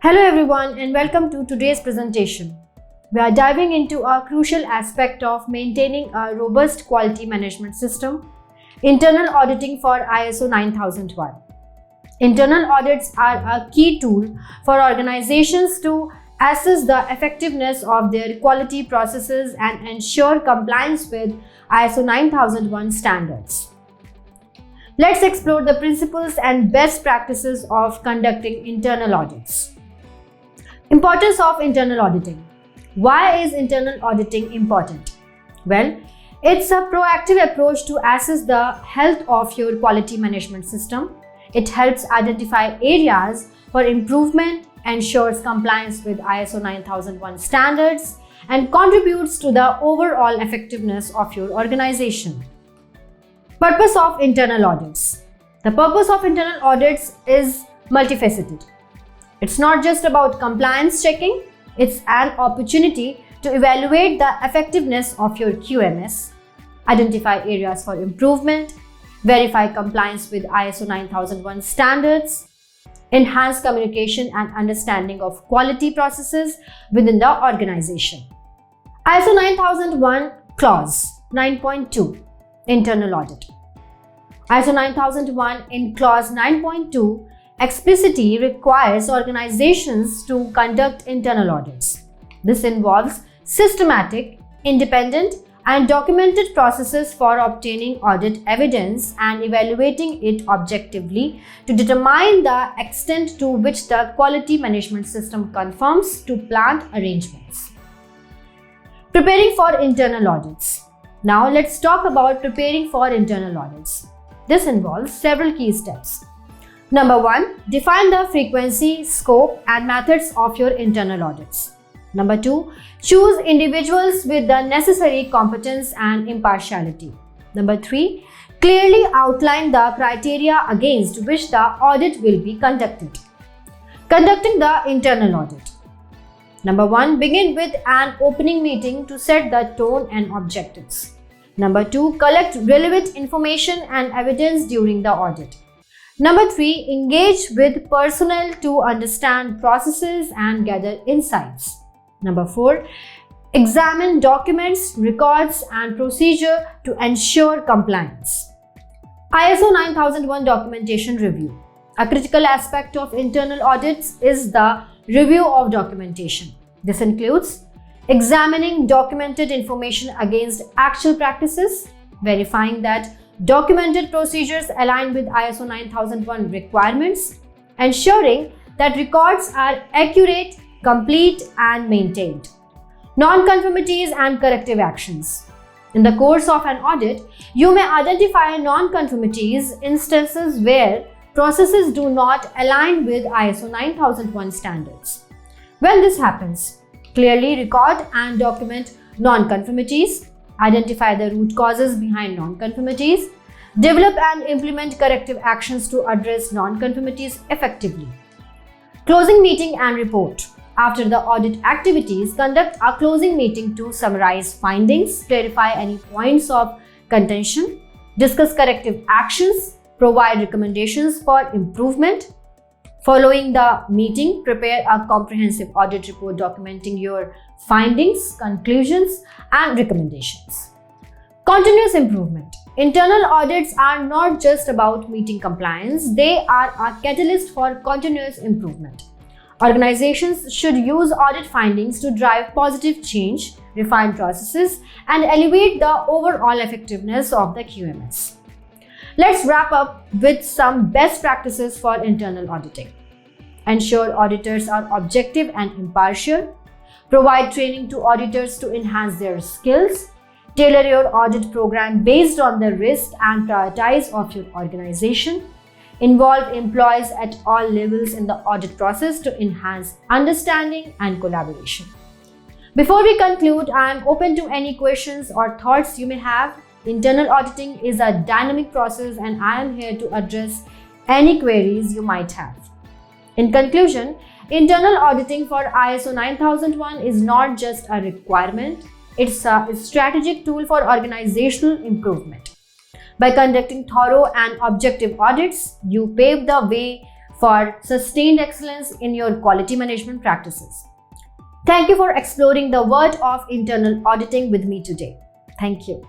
Hello everyone and welcome to today's presentation. We are diving into a crucial aspect of maintaining a robust quality management system, internal auditing for ISO 9001. Internal audits are a key tool for organizations to assess the effectiveness of their quality processes and ensure compliance with ISO 9001 standards. Let's explore the principles and best practices of conducting internal audits. Importance of internal auditing. Why is internal auditing important? Well, it's a proactive approach to assess the health of your quality management system. It helps identify areas for improvement, ensures compliance with ISO 9001 standards, and contributes to the overall effectiveness of your organization. Purpose of internal audits. The purpose of internal audits is multifaceted. It's not just about compliance checking, it's an opportunity to evaluate the effectiveness of your QMS, identify areas for improvement, verify compliance with ISO 9001 standards, enhance communication and understanding of quality processes within the organization. ISO 9001 Clause 9.2 Internal Audit. ISO 9001 in Clause 9.2 explicitly requires organizations to conduct internal audits. This involves systematic, independent, and documented processes for obtaining audit evidence and evaluating it objectively to determine the extent to which the quality management system conforms to planned arrangements. Preparing for internal audits. Now let's talk about preparing for internal audits. This involves several key steps. Number 1. Define the frequency, scope, and methods of your internal audits. Number 2. Choose individuals with the necessary competence and impartiality. Number 3. Clearly outline the criteria against which the audit will be conducted. Conducting the internal audit. Number 1. Begin with an opening meeting to set the tone and objectives. Number 2. Collect relevant information and evidence during the audit. Number 3. Engage with personnel to understand processes and gather insights. Number 4. Examine documents, records, and procedure to ensure compliance. ISO 9001 Documentation Review. A critical aspect of internal audits is the review of documentation. This includes examining documented information against actual practices, verifying that documented procedures align with ISO 9001 requirements, ensuring that records are accurate, complete, and maintained. Non-conformities and corrective actions. In the course of an audit, you may identify non-conformities, instances where processes do not align with ISO 9001 standards. When this happens, clearly record and document non-conformities, identify the root causes behind non-conformities, develop and implement corrective actions to address non-conformities effectively. Closing meeting and report. After the audit activities, conduct a closing meeting to summarize findings, clarify any points of contention, discuss corrective actions, provide recommendations for improvement. Following the meeting, prepare a comprehensive audit report documenting your findings, conclusions, and recommendations. Continuous improvement. Internal audits are not just about meeting compliance, they are a catalyst for continuous improvement. Organizations should use audit findings to drive positive change, refine processes, and elevate the overall effectiveness of the QMS. Let's wrap up with some best practices for internal auditing. Ensure auditors are objective and impartial. Provide training to auditors to enhance their skills. Tailor your audit program based on the risk and priorities of your organization. Involve employees at all levels in the audit process to enhance understanding and collaboration. Before we conclude, I am open to any questions or thoughts you may have. Internal auditing is a dynamic process and I am here to address any queries you might have. In conclusion, internal auditing for ISO 9001 is not just a requirement, it's a strategic tool for organizational improvement. By conducting thorough and objective audits, you pave the way for sustained excellence in your quality management practices. Thank you for exploring the world of internal auditing with me today. Thank you.